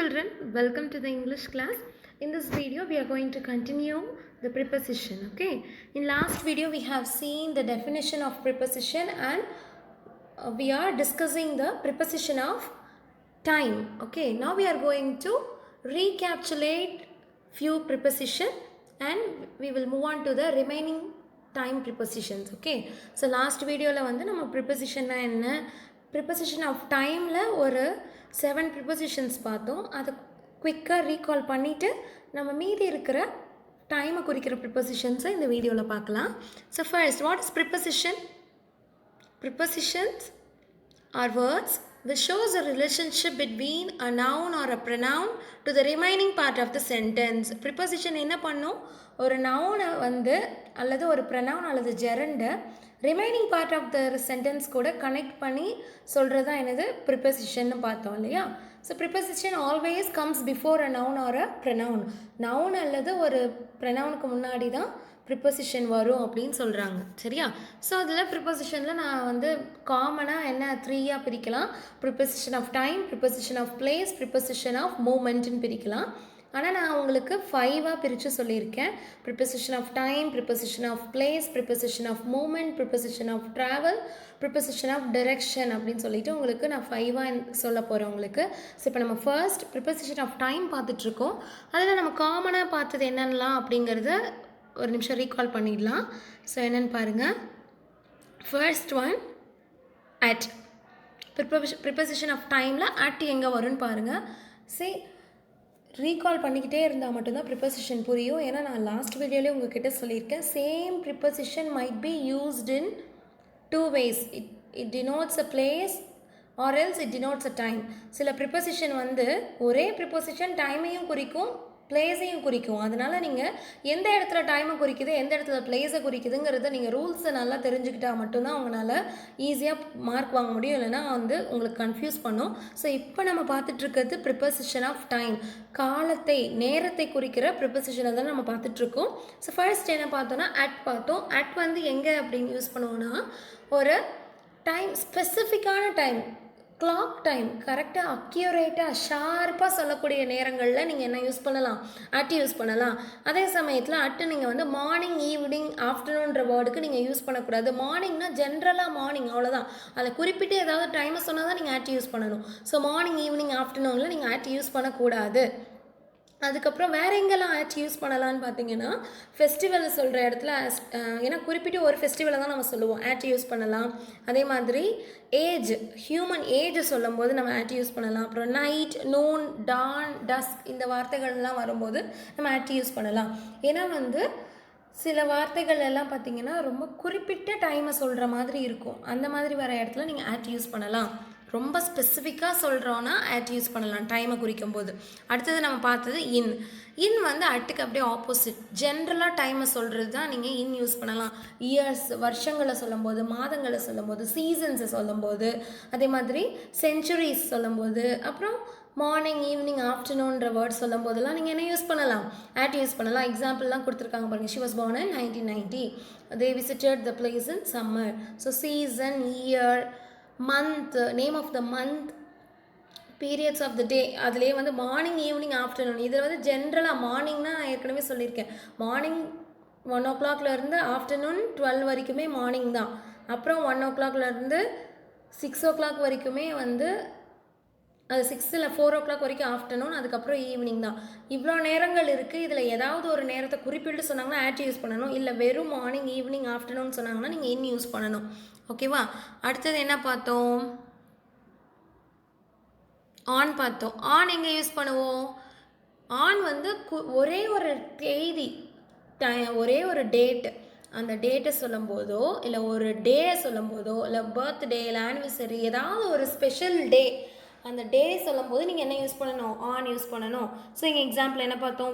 children, welcome to the English class. In this video we are going to continue the preposition. Okay, in last video we have seen the definition of preposition and we are discussing the preposition of time. Okay, now we are going to recapitulate few preposition and we will move on to the remaining time prepositions. Okay, so last video la vandu nama preposition na enna, preposition of time la ஒரு 7 prepositions பார்த்தோம். அதை குவிக்காக recall பண்ணிவிட்டு நம்ம மீதி இருக்கிற டைமை குறிக்கிற ப்ரிப்போசிஷன்ஸை இந்த வீடியோவில் பார்க்கலாம். So first, what is preposition? Prepositions are words which shows a relationship between a noun or a pronoun to the remaining part of the sentence. Preposition என்ன பண்ணும்? ஒரு நவுனை வந்து அல்லது ஒரு pronoun அல்லது gerund remaining part of the sentence கூட connect பண்ணி சொல்கிறது தான் என்னது ப்ரிப்போசிஷன் பார்த்தோம் இல்லையா? So preposition always comes before a noun or a pronoun. Noun அல்லது ஒரு ப்ரொனவுனுக்கு முன்னாடி தான் ப்ரிப்போசிஷன் வரும் அப்படின்னு சொல்கிறாங்க, சரியா? ஸோ அதில் ப்ரிப்போசிஷனில் நான் வந்து காமனாக என்ன 3ஆக பிரிக்கலாம். Preposition of time, preposition of place, preposition of மூமெண்ட்டுன்னு பிரிக்கலாம். ஆனால் நான் உங்களுக்கு 5ஆக பிரித்து சொல்லியிருக்கேன். Preposition of time, preposition of place, preposition of movement, preposition of travel, preposition of direction அப்படின்னு சொல்லிட்டு உங்களுக்கு நான் 5ஆக சொல்ல போகிறேன் உங்களுக்கு. ஸோ இப்போ நம்ம ஃபர்ஸ்ட் ப்ரிப்போசிஷன் ஆஃப் டைம் பார்த்துட்ருக்கோம். அதில் நம்ம காமனாக பார்த்தது என்னென்னலாம் அப்படிங்கிறத ஒரு நிமிஷம் ரீகால் பண்ணிடலாம். ஸோ என்னென்னு பாருங்கள். First one, at. Preposition of டைமில் அட் எங்கே வரும்னு பாருங்கள். சரி, ரீகால் பண்ணிக்கிட்டே இருந்தால் மட்டும்தான் ப்ரிப்போசிஷன் புரியும். ஏன்னா நான் லாஸ்ட் வீடியோலேயே உங்ககிட்ட சொல்லியிருக்கேன், same preposition might be used in 2 ways. It denotes a place or else it denotes a time. சில ப்ரிப்போசிஷன் வந்து ஒரே ப்ரிப்போசிஷன் டைமையும் குறிக்கும், பிளேஸையும் குறிக்கும். அதனால் நீங்கள் எந்த இடத்துல டைமை குறிக்குது, எந்த இடத்துல பிளேஸை குறிக்குதுங்கிறத நீங்கள் ரூல்ஸை நல்லா தெரிஞ்சுக்கிட்டால் மட்டும்தான் உங்களால் ஈஸியாக மார்க் வாங்க முடியும். இல்லைனா வந்து உங்களுக்கு கன்ஃபியூஸ் பண்ணும். ஸோ இப்போ நம்ம பார்த்துட்ருக்கிறது ப்ரிப்போசிஷன் ஆஃப் டைம், காலத்தை நேரத்தை குறிக்கிற ப்ரிப்போசிஷனை தான் நம்ம பார்த்துட்ருக்கோம். ஸோ ஃபர்ஸ்ட் என்ன பார்த்தோன்னா அட் பார்த்தோம். அட் வந்து எங்கே அப்படின்னு யூஸ் பண்ணுவோன்னா ஒரு டைம், ஸ்பெசிஃபிக்கான டைம், கிளாக் டைம், கரெக்டாக அக்யூரேட்டாக ஷார்ப்பாக சொல்லக்கூடிய நேரங்களில் நீங்கள் என்ன யூஸ் பண்ணலாம்? அட் யூஸ் பண்ணலாம். அதே சமயத்தில் அட்டு நீங்கள் வந்து மார்னிங், ஈவினிங், ஆஃப்டர்நூன்ற வேர்டுக்கு நீங்கள் யூஸ் பண்ணக்கூடாது. மார்னிங்னா ஜென்ரலாக மார்னிங், அவ்வளோதான். அதை குறிப்பிட்டு ஏதாவது டைமை சொன்னால் தான் நீங்கள் அட் யூஸ் பண்ணணும். ஸோ மார்னிங், ஈவினிங், ஆஃப்டர்நூனில் நீங்கள் அட் யூஸ் பண்ணக்கூடாது. அதுக்கப்புறம் வேறு எங்கெல்லாம் ஆட் யூஸ் பண்ணலான்னு பார்த்தீங்கன்னா, ஃபெஸ்டிவல் சொல்கிற இடத்துல ஏன்னா குறிப்பிட்டு ஒரு ஃபெஸ்டிவலை தான் நம்ம சொல்லுவோம், ஆட் யூஸ் பண்ணலாம். அதே மாதிரி ஏஜ், ஹியூமன் ஏஜ் சொல்லும் போது நம்ம ஆட் யூஸ் பண்ணலாம். அப்புறம் நைட், நூன், டான், டஸ்க் இந்த வார்த்தைகள்லாம் வரும்போது நம்ம ஆட் யூஸ் பண்ணலாம். ஏன்னா வந்து சில வார்த்தைகள் எல்லாம் பார்த்திங்கன்னா ரொம்ப குறிப்பிட்ட டைமை சொல்கிற மாதிரி இருக்கும். அந்த மாதிரி வர இடத்துல நீங்கள் ஆட் யூஸ் பண்ணலாம். ரொம்ப ஸ்பெசிஃபிக்காக சொல்கிறோன்னா ஆட் யூஸ் பண்ணலாம் டைமை குறிக்கும் போது. அடுத்தது நம்ம பார்த்தது இன். இன் வந்து அட்டுக்கு அப்படியே ஆப்போசிட். ஜென்ரலாக டைமை சொல்கிறது தான் நீங்கள் இன் யூஸ் பண்ணலாம். இயர்ஸ், வருஷங்களை சொல்லும்போது, மாதங்களை சொல்லும்போது, சீசன்ஸை சொல்லும்போது, அதே மாதிரி செஞ்சுரிஸ் சொல்லும்போது, அப்புறம் மார்னிங், ஈவினிங், ஆஃப்டர்நூன்ற வேர்ட் சொல்லும் போதெல்லாம் நீங்கள் என்ன யூஸ் பண்ணலாம்? ஆட் யூஸ் பண்ணலாம். எக்ஸாம்பிள்லாம் கொடுத்துருக்காங்க பாருங்கள். She was born in 1990. they visited the place in summer. So season, year, month, name of the month, periods of the day, அதுலேயே வந்து மார்னிங், ஈவினிங், ஆஃப்டர்நூன். இதில் வந்து ஜென்ரலாக மார்னிங்னா நான் ஏற்கனவே சொல்லியிருக்கேன், மார்னிங் 1 o'clockலேருந்து ஆஃப்டர்நூன் 12 வரைக்குமே மார்னிங் தான். அப்புறம் 1 o'clockலேருந்து 6 o'clock வரைக்குமே வந்து அது 6 இல்லை 4 o'clock வரைக்கும் ஆஃப்டர்நூன், அதுக்கப்புறம் ஈவினிங் தான். இவ்வளோ நேரங்கள் இருக்குது. இதில் ஏதாவது ஒரு நேரத்தை குறிப்பிட்டு சொன்னாங்கன்னா ஆட் யூஸ் பண்ணணும். இல்லை வெறும் மார்னிங், ஈவினிங், ஆஃப்டர்நூன் சொன்னாங்கன்னா நீங்கள் இன் யூஸ் பண்ணணும். ஓகேவா? அடுத்தது என்ன பார்த்தோம்? ஆன் பார்த்தோம். ஆன் எங்கே யூஸ் பண்ணுவோம்? ஆன் வந்து ஒரே ஒரு தேதி, ஒரே ஒரு டேட்டு, அந்த டேட்டை சொல்லும் போதோ இல்லை ஒரு டே சொல்லும் போதோ இல்லை பர்த்டே இல்லை ஆனிவர்சரி, ஏதாவது ஒரு ஸ்பெஷல் டே, அந்த டே சொல்லும் போது நீங்கள் என்ன யூஸ் பண்ணணும்? ஆன் யூஸ் பண்ணணும். ஸோ இங்கே எக்ஸாம்பிள் என்ன பார்த்தோம்?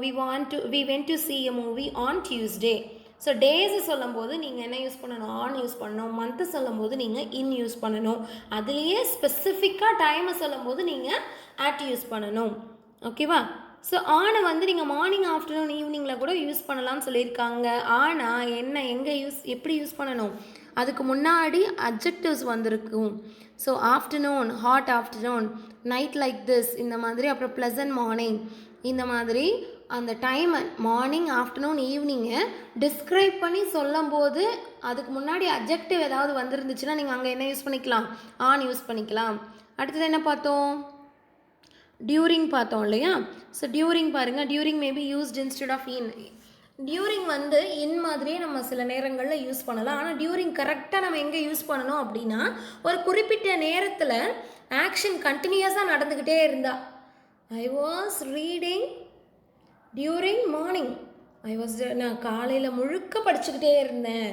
we went to see a movie on Tuesday. So days சொல்லும் போது நீங்கள் என்ன யூஸ் பண்ணணும்? ஆன் யூஸ் பண்ணணும். மந்த்து சொல்லும் போது நீங்கள் இன் யூஸ் பண்ணணும். அதுலேயே ஸ்பெசிஃபிக்காக டைமை சொல்லும் போது நீங்கள் ஆட் யூஸ் பண்ணணும். ஓகேவா? ஸோ ஆனை வந்து நீங்கள் மார்னிங், ஆஃப்டர்நூன், ஈவினிங்கில் கூட யூஸ் பண்ணலாம்னு சொல்லியிருக்காங்க. ஆனால் என்ன, எங்கே எப்படி யூஸ் பண்ணணும்? அதுக்கு முன்னாடி அட்ஜெக்டிவ்ஸ் வந்திருக்கும். So afternoon, hot afternoon, night like this, இந்த மாதிரி. அப்புறம் ப்ளசன்ட் மார்னிங், இந்த மாதிரி அந்த டைமை மார்னிங், ஆஃப்டர்நூன், ஈவினிங்கை டிஸ்கிரைப் பண்ணி சொல்லும்போது அதுக்கு முன்னாடி அட்ஜெக்டிவ் ஏதாவது வந்துருந்துச்சுன்னா நீங்கள் அங்கே என்ன யூஸ் பண்ணிக்கலாம்? ஆன் யூஸ் பண்ணிக்கலாம். அடுத்தது என்ன பார்த்தோம்? டியூரிங் பார்த்தோம் இல்லையா? ஸோ டியூரிங் பாருங்கள், during maybe used instead of in. During வந்து இன் மாதிரியே நம்ம சில நேரங்களில் யூஸ் பண்ணலாம். ஆனால் டியூரிங் கரெக்டாக நம்ம எங்கே யூஸ் பண்ணணும் அப்படின்னா, ஒரு குறிப்பிட்ட நேரத்தில் ஆக்ஷன் கண்டினியூஸாக நடந்துக்கிட்டே இருந்தா. I was reading during morning. நான் காலையில் முழுக்க படிச்சுக்கிட்டே இருந்தேன்.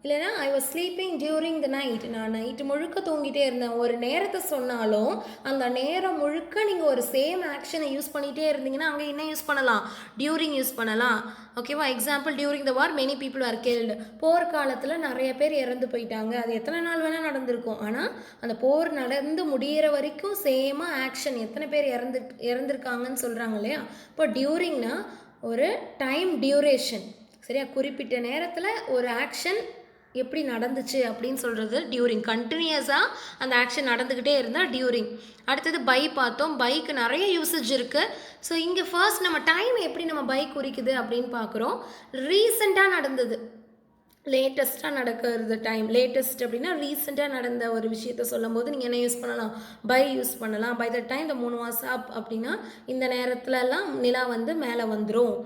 இல்லைனா I was sleeping during the night. நான் நைட்டு முழுக்க தூங்கிட்டே இருந்தேன். ஒரு நேரத்தை சொன்னாலும் அந்த நேரம் முழுக்க நீங்கள் ஒரு சேம் ஆக்ஷனை யூஸ் பண்ணிகிட்டே இருந்தீங்கன்னா அங்கே என்ன யூஸ் பண்ணலாம்? டியூரிங் யூஸ் பண்ணலாம். ஓகேவா? Example, during the war many people are killed. போர்க்காலத்தில் நிறைய பேர் இறந்து போயிட்டாங்க. அது எத்தனை நாள் வேணால் நடந்திருக்கும். ஆனால் அந்த போர் நடந்து முடிகிற வரைக்கும் சேமாக ஆக்ஷன், எத்தனை பேர் இறந்துருக்காங்கன்னு சொல்கிறாங்க இல்லையா? இப்போ டியூரிங்னா ஒரு டைம் டியூரேஷன், சரியா? குறிப்பிட்ட நேரத்தில் ஒரு ஆக்ஷன் எப்படி நடந்துச்சு அப்படின்னு சொல்கிறது டியூரிங். கண்டினியூஸாக அந்த ஆக்ஷன் நடந்துக்கிட்டே இருந்தால் டியூரிங். அடுத்தது பை பார்த்தோம். பைக்கு நிறைய யூசேஜ் இருக்குது. ஸோ இங்கே ஃபர்ஸ்ட் நம்ம டைம் எப்படி நம்ம பை குறிக்குது அப்படின்னு பார்க்குறோம். ரீசெண்டாக நடந்தது, லேட்டஸ்ட்டாக நடக்கிறது டைம். லேட்டஸ்ட் அப்படின்னா ரீசெண்டாக நடந்த ஒரு விஷயத்த சொல்லும் போது நீங்கள் என்ன யூஸ் பண்ணலாம்? பை யூஸ் பண்ணலாம். பை த டைம் இந்த 3 மாதம் அப்படின்னா இந்த நேரத்துலலாம் நிலா வந்து மேலே வந்துடும்.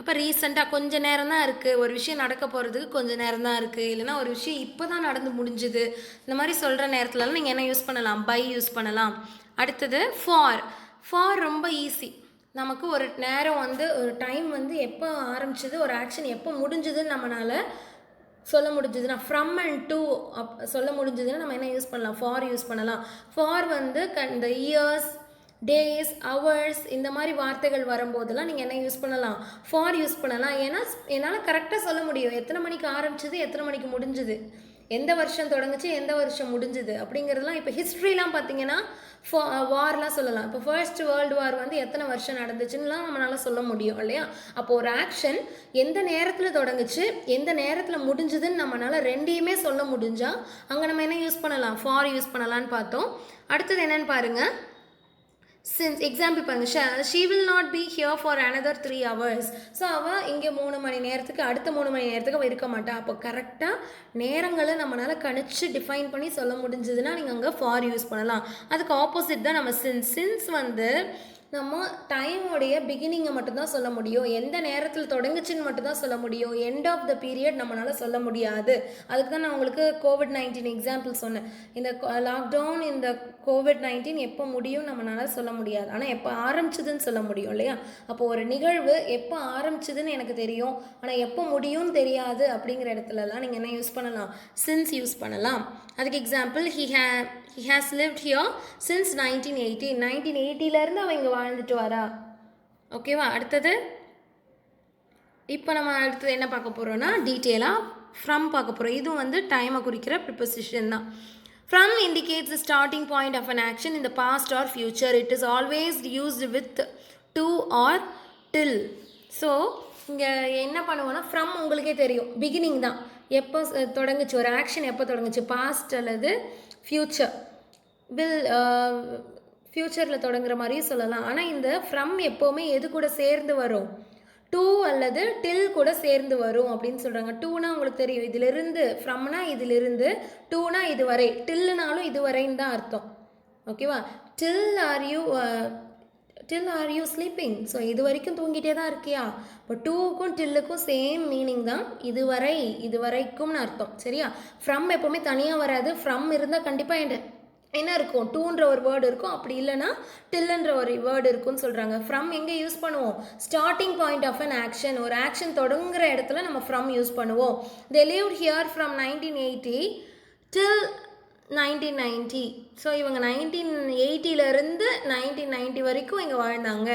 அப்போ ரீசெண்டாக கொஞ்சம் நேரம் தான் இருக்குது, ஒரு விஷயம் நடக்க போகிறதுக்கு கொஞ்சம் நேரம் தான் இருக்குது, இல்லைனா ஒரு விஷயம் இப்போ தான் நடந்து முடிஞ்சுது, இந்த மாதிரி சொல்கிற நேரத்துலலாம் நீங்கள் என்ன யூஸ் பண்ணலாம்? பை யூஸ் பண்ணலாம். அடுத்தது ஃபார். ஃபார் ரொம்ப ஈஸி. நமக்கு ஒரு நேரம் வந்து ஒரு டைம் வந்து எப்போ ஆரம்பிச்சது, ஒரு ஆக்ஷன் எப்போ முடிஞ்சுதுன்னு நம்மளால் சொல்ல முடிஞ்சதுன்னா, ஃப்ரம் அண்ட் டூ சொல்ல முடிஞ்சதுன்னா நம்ம என்ன யூஸ் பண்ணலாம்? ஃபார் யூஸ் பண்ணலாம். ஃபார் வந்து இந்த இயர்ஸ், டேஸ், ஹவர்ஸ், இந்த மாதிரி வார்த்தைகள் வரும்போதெல்லாம் நீங்கள் என்ன யூஸ் பண்ணலாம்? ஃபார் யூஸ் பண்ணலாம். ஏன்னா என்னால் கரெக்டாக சொல்ல முடியும் எத்தனை மணிக்கு ஆரம்பிச்சது, எத்தனை மணிக்கு முடிஞ்சுது, எந்த வருஷம் தொடங்குச்சு, எந்த வருஷம் முடிஞ்சுது அப்படிங்கிறதுலாம். இப்போ ஹிஸ்ட்ரிலாம் பார்த்தீங்கன்னா வார்லாம் சொல்லலாம். இப்போ ஃபர்ஸ்ட் வேர்ல்டு வார் வந்து எத்தனை வருஷம் நடந்துச்சுன்னுலாம் நம்மளால் சொல்ல முடியும் இல்லையா? அப்போ ஒரு ஆக்ஷன் எந்த நேரத்தில் தொடங்குச்சு, எந்த நேரத்தில் முடிஞ்சுதுன்னு நம்மளால் ரெண்டையுமே சொல்ல முடிஞ்சால் அங்கே நம்ம என்ன யூஸ் பண்ணலாம்? ஃபார் யூஸ் பண்ணலான்னு பார்த்தோம். அடுத்தது என்னன்னு பாருங்கள். சின்ஸ் எக்ஸாம்பிள் பாருங்கள். She will not be here for another 3 hours. So அவள் இங்கே 3 மணி நேரத்துக்கு, அடுத்த 3 மணி நேரத்துக்கு அவள் இருக்க மாட்டாள். அப்போ கரெக்டாக நேரங்களை நம்மளால் கணிச்சு டிஃபைன் பண்ணி சொல்ல முடிஞ்சதுன்னா நீங்கள் அங்கே ஃபார் யூஸ் பண்ணலாம். அதுக்கு ஆப்போசிட் தான் நம்ம சின்ஸ். சின்ஸ் வந்து நம்ம டைமோடைய பிகினிங்கை மட்டும்தான் சொல்ல முடியும், எந்த நேரத்தில் தொடங்குச்சுன்னு மட்டும்தான் சொல்ல முடியும், எண்ட் ஆஃப் த பீரியட் நம்மளால் சொல்ல முடியாது. அதுக்கு தான் நான் உங்களுக்கு COVID-19 எக்ஸாம்பிள் சொன்னேன். இந்த லாக்டவுன், இந்த COVID-19 எப்போ முடியும் நம்மளால் சொல்ல முடியாது, ஆனால் எப்போ ஆரம்பிச்சதுன்னு சொல்ல முடியும் இல்லையா? அப்போது ஒரு நிகழ்வு எப்போ ஆரம்பிச்சதுன்னு எனக்கு தெரியும், ஆனால் எப்போ முடியும்னு தெரியாது. அப்படிங்கிற இடத்துலலாம் நீங்கள் என்ன யூஸ் பண்ணலாம்? சின்ஸ் யூஸ் பண்ணலாம். அதுக்கு example, he has lived here since 1980. 1980லேருந்து அவன் இங்கே வாழ்ந்துட்டு வரா. ஓகேவா? அடுத்தது இப்போ நம்ம அடுத்தது என்ன பார்க்க போகிறோன்னா டீட்டெயிலாக ஃப்ரம் பார்க்க போகிறோம். இதுவும் வந்து டைமை குறிக்கிற ப்ரிப்போசிஷன் தான். From indicates the starting point of an action in the past or future. It is always used with to or till. So இங்கே என்ன பண்ணுவோன்னா, ஃப்ரம் உங்களுக்கே தெரியும், பிகினிங் தான். எப்போ தொடங்குச்சு ஒரு ஆக்ஷன், எப்போ தொடங்குச்சு, பாஸ்ட் அல்லது ஃப்யூச்சர். ஃப்யூச்சரில் தொடங்குற மாதிரியும் சொல்லலாம். ஆனால் இந்த ஃப்ரம் எப்போவுமே எது கூட சேர்ந்து வரும்? டூ அல்லது டில் கூட சேர்ந்து வரும் அப்படின்னு சொல்கிறாங்க. டூனா உங்களுக்கு தெரியும், இதிலிருந்து. ஃப்ரம்னா இதிலிருந்து, டூனா இதுவரை, டில்லுனாலும் இதுவரைன்னு தான் அர்த்தம். ஓகேவா? டில் ஆர் யூ ஸ்லீப்பிங்? ஸோ இது வரைக்கும் தூங்கிட்டே தான் இருக்கியா? இப்போ டூக்கும் டில்லுக்கும் சேம் மீனிங் தான், இதுவரை, இதுவரைக்கும்னு அர்த்தம். சரியா? ஃப்ரம் எப்போவுமே தனியாக வராது. ஃப்ரம் இருந்தால் கண்டிப்பாக என்ன இருக்கும்? டூன்ற ஒரு வேர்டு இருக்கும். அப்படி இல்லைனா டில்லுன்ற ஒரு வேர்டு இருக்குன்னு சொல்கிறாங்க. ஃப்ரம் எங்கே யூஸ் பண்ணுவோம்? Starting point of an action. ஒரு ஆக்ஷன் தொடங்குற இடத்துல நம்ம ஃப்ரம் யூஸ் பண்ணுவோம். they lived here from 1980 till 1990. So இவங்க 1980லேருந்து 1990 வரைக்கும் இங்கே வாழ்ந்தாங்க.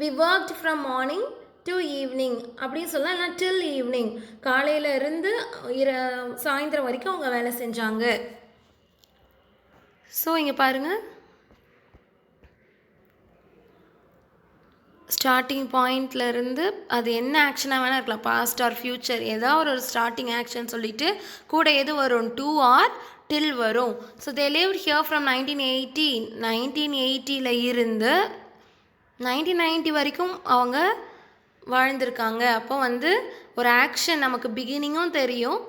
we worked from morning to evening அப்படின்னு சொல்லலாம். இல்லை till evening, காலையிலேருந்து சாயந்தரம் வரைக்கும் அவங்க வேலை செஞ்சாங்க. ஸோ இங்கே பாருங்கள், ஸ்டார்டிங் பாயிண்ட்லேருந்து அது என்ன ஆக்ஷனாக வேணால் இருக்கலாம், பாஸ்ட் ஆர் ஃப்யூச்சர், ஏதாவது ஒரு ஸ்டார்டிங் ஆக்ஷன் சொல்லிவிட்டு கூட எது வரும், டு ஆர் டில் வரும். So they lived hear from 1980, 1980ல் இருந்து 1990 வரைக்கும் அவங்க வாழ்ந்திருக்காங்க. அப்போ வந்து ஒரு ஆக்ஷன் நமக்கு பிகினிங்கும் தெரியும்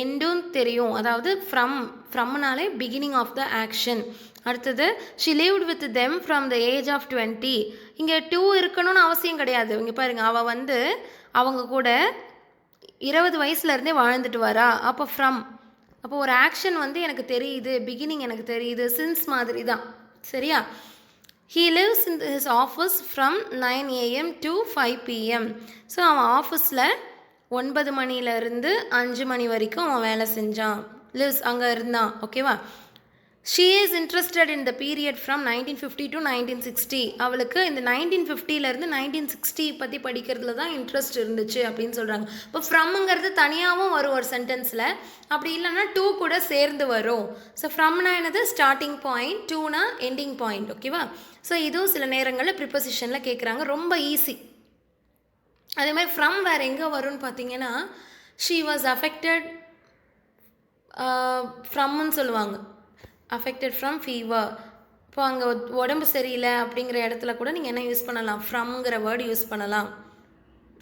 எண்டும் தெரியும், அதாவது ஃப்ரம்னாலே பிகினிங் ஆஃப் த ஆக்ஷன். அடுத்தது she lived with them from the age of 20. இங்கே 2 இருக்கணும்னு அவசியம் கிடையாது. இங்கே பாருங்கள், அவள் வந்து அவங்க கூட 20 வயசுலேருந்தே வாழ்ந்துட்டு வரா. அப்போ ஒரு ஆக்ஷன் வந்து எனக்கு தெரியுது, பிகினிங் எனக்கு தெரியுது, சின்ஸ் மாதிரி தான். சரியா? He lives in his office from 9 AM to 5 PM. So அவன் ஆஃபீஸில் 9 மணிலேருந்து 5 மணி வரைக்கும் அவன் வேலை செஞ்சான், லிவ்ஸ் அங்கே இருந்தான். ஓகேவா? She is interested in the period from 1950 to 1960. அவளுக்கு இந்த 1950லேருந்து 1960 பற்றி படிக்கிறதுல தான் இன்ட்ரெஸ்ட் இருந்துச்சு அப்படின்னு சொல்கிறாங்க. இப்போ ஃப்ரம்ங்கிறது தனியாகவும் வரும் ஒரு சென்டென்ஸில், அப்படி இல்லைன்னா டூ கூட சேர்ந்து வரும். ஸோ ஃப்ரம்னா என்னது, ஸ்டார்டிங் பாயிண்ட், டூனா எண்டிங் பாயிண்ட். ஓகேவா? ஸோ இதுவும் சில நேரங்களில் ப்ரிப்போசிஷனில் கேட்குறாங்க, ரொம்ப ஈஸி. அதே மாதிரி ஃப்ரம் வேறு எங்கே வரும்னு பார்த்தீங்கன்னா, ஷீ வாஸ் அஃபெக்டட் ஃப்ரம்னு சொல்லுவாங்க, அஃபெக்டட் ஃப்ரம் ஃபீவர். இப்போ அங்கே உடம்பு சரியில்லை அப்படிங்கிற இடத்துல கூட நீங்கள் என்ன யூஸ் பண்ணலாம், ஃப்ரம்ங்கிற வேர்டு யூஸ் பண்ணலாம்.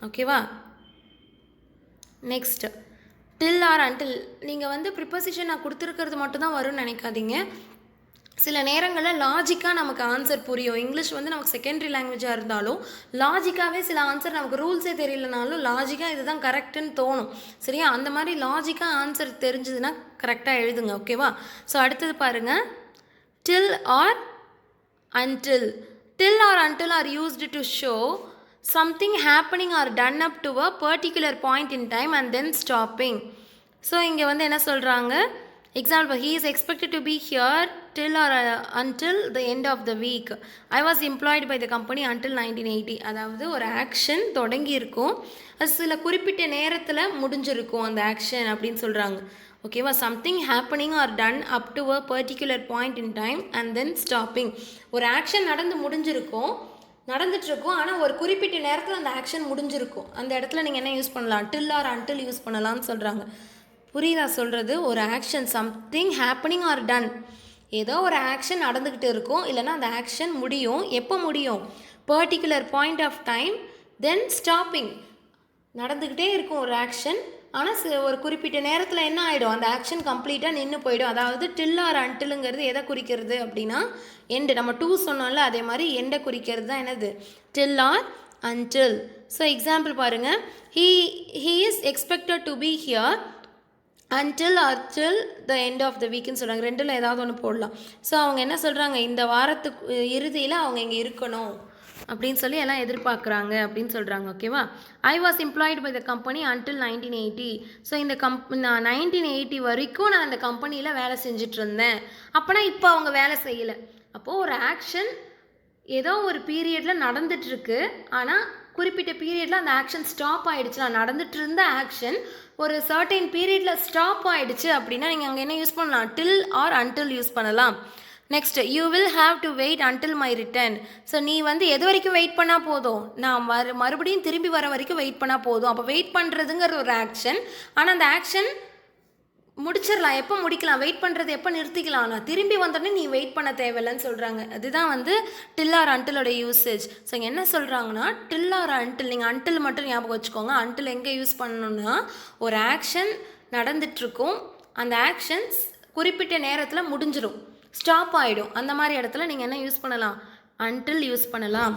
ஓகேவா? Next till or until. நீங்கள் வந்து ப்ரிப்போசிஷன் நான் கொடுத்துருக்கிறது மட்டும்தான் வரும்னு நினைக்காதீங்க. சில நேரங்களில் லாஜிக்காக நமக்கு ஆன்சர் புரியும். இங்கிலீஷ் வந்து நமக்கு செகண்டரி லாங்குவேஜாக இருந்தாலும் லாஜிக்காகவே சில ஆன்சர் நமக்கு ரூல்ஸே தெரியலனாலும் லாஜிக்காக இதுதான் கரெக்டுன்னு தோணும். சரியா? அந்த மாதிரி லாஜிக்காக ஆன்சர் தெரிஞ்சதுன்னா கரெக்டாக எழுதுங்க. ஓகேவா? ஸோ அடுத்தது பாருங்கள், till or until. Till or until are used to show something happening or done up to a particular point in time and then stopping. So இங்கே வந்து என்ன சொல்கிறாங்க, example, he is expected to be here till or until the end of the week. I was employed by the company until 1980. அதாவது ஒரு action தொடங்கி இருக்கும், அது சில குறிப்பிட்ட நேரத்தில் முடிஞ்சிருக்கும் அந்த ஆக்ஷன் அப்படின்னு சொல்கிறாங்க. ஓகேவா? Something happening or done up to a particular point in time and then stopping. ஒரு ஆக்ஷன் நடந்துட்டுருக்கும், ஆனால் ஒரு குறிப்பிட்ட நேரத்தில் அந்த ஆக்ஷன் முடிஞ்சிருக்கும். அந்த இடத்துல நீங்கள் என்ன யூஸ் பண்ணலாம், டில் ஆர் அன்டில் யூஸ் பண்ணலாம்னு சொல்கிறாங்க. புரியுதா சொல்கிறது? ஒரு action something happening or ton, ஏதோ ஒரு ஆக்ஷன் நடந்துக்கிட்டு இருக்கும், இல்லைனா அந்த ஆக்ஷன் முடியும். எப்போ முடியும், particular point of time then stopping. நடந்துக்கிட்டே இருக்கும் ஒரு ஆக்ஷன், ஆனால் ஒரு குறிப்பிட்ட நேரத்தில் என்ன ஆகிடும், அந்த ஆக்ஷன் கம்ப்ளீட்டாக நின்று போயிடும். அதாவது டில் ஆர் அன்டிலுங்கிறது எதை குறிக்கிறது அப்படின்னா எண்டு. நம்ம டூ சொன்னோம்ல, அதே மாதிரி எண்டை குறிக்கிறது தான் என்னது, டில் ஆர் அன்டில். ஸோ எக்ஸாம்பிள் பாருங்கள், he is expected to be here until or till the end of the weekன்னு சொல்கிறாங்க. ரெண்டில் ஏதாவது ஒன்று போடலாம். ஸோ அவங்க என்ன சொல்கிறாங்க, இந்த வாரத்துக்கு இறுதியில் அவங்க இங்கே இருக்கணும் அப்படின்னு சொல்லி எல்லாம் எதிர்பார்க்குறாங்க அப்படின்னு சொல்கிறாங்க. ஓகேவா? I was employed by the company until 1980. So இந்த நான் 1980 வரைக்கும் நான் அந்த கம்பெனியில் வேலை செஞ்சுட்டு இருந்தேன். அப்போனா இப்போ அவங்க வேலை செய்யலை. அப்போது ஒரு ஆக்ஷன் ஏதோ ஒரு பீரியடில் நடந்துகிட்ருக்கு, ஆனால் குறிப்பிட்ட பீரியடில் அந்த ஆக்ஷன் ஸ்டாப் ஆகிடுச்சு. நான் நடந்துகிட்டு இருந்த ஆக்ஷன் ஒரு சர்டைன் பீரியடில் ஸ்டாப் ஆகிடுச்சு அப்படின்னா நீங்கள் அங்கே என்ன யூஸ் பண்ணலாம், டில் ஆர் அன்டில் யூஸ் பண்ணலாம். Next, you will have to wait until my return. So நீ வந்து எது வரைக்கும் வெயிட் பண்ணால் போதும், நான் மறுபடியும் திரும்பி வர வரைக்கும் வெயிட் பண்ணால் போதும். அப்போ வெயிட் பண்ணுறதுங்கிற ஒரு ஆக்ஷன், ஆனால் அந்த ஆக்ஷன் முடிச்சிடலாம், எப்போ முடிக்கலாம், வெயிட் பண்ணுறது எப்போ நிறுத்திக்கலாம், நான் திரும்பி வந்தோடனே நீ வெயிட் பண்ண தேவையில்லைன்னு சொல்கிறாங்க. அதுதான் வந்து டில் ஆர் அன்டிலோட யூசேஜ். ஸோ இங்கே என்ன சொல்கிறாங்கன்னா, டில் ஆர் அன்டில், நீங்கள் அன்டில் மட்டும் ஞாபகம் வச்சுக்கோங்க. அன்டில் எங்கே யூஸ் பண்ணணும்னா, ஒரு ஆக்ஷன் நடந்துட்டுருக்கும், அந்த ஆக்ஷன்ஸ் குறிப்பிட்ட நேரத்தில் முடிஞ்சிடும், ஸ்டாப் ஆகிடும். அந்த மாதிரி இடத்துல நீங்கள் என்ன யூஸ் பண்ணலாம், அன்டில் யூஸ் பண்ணலாம்.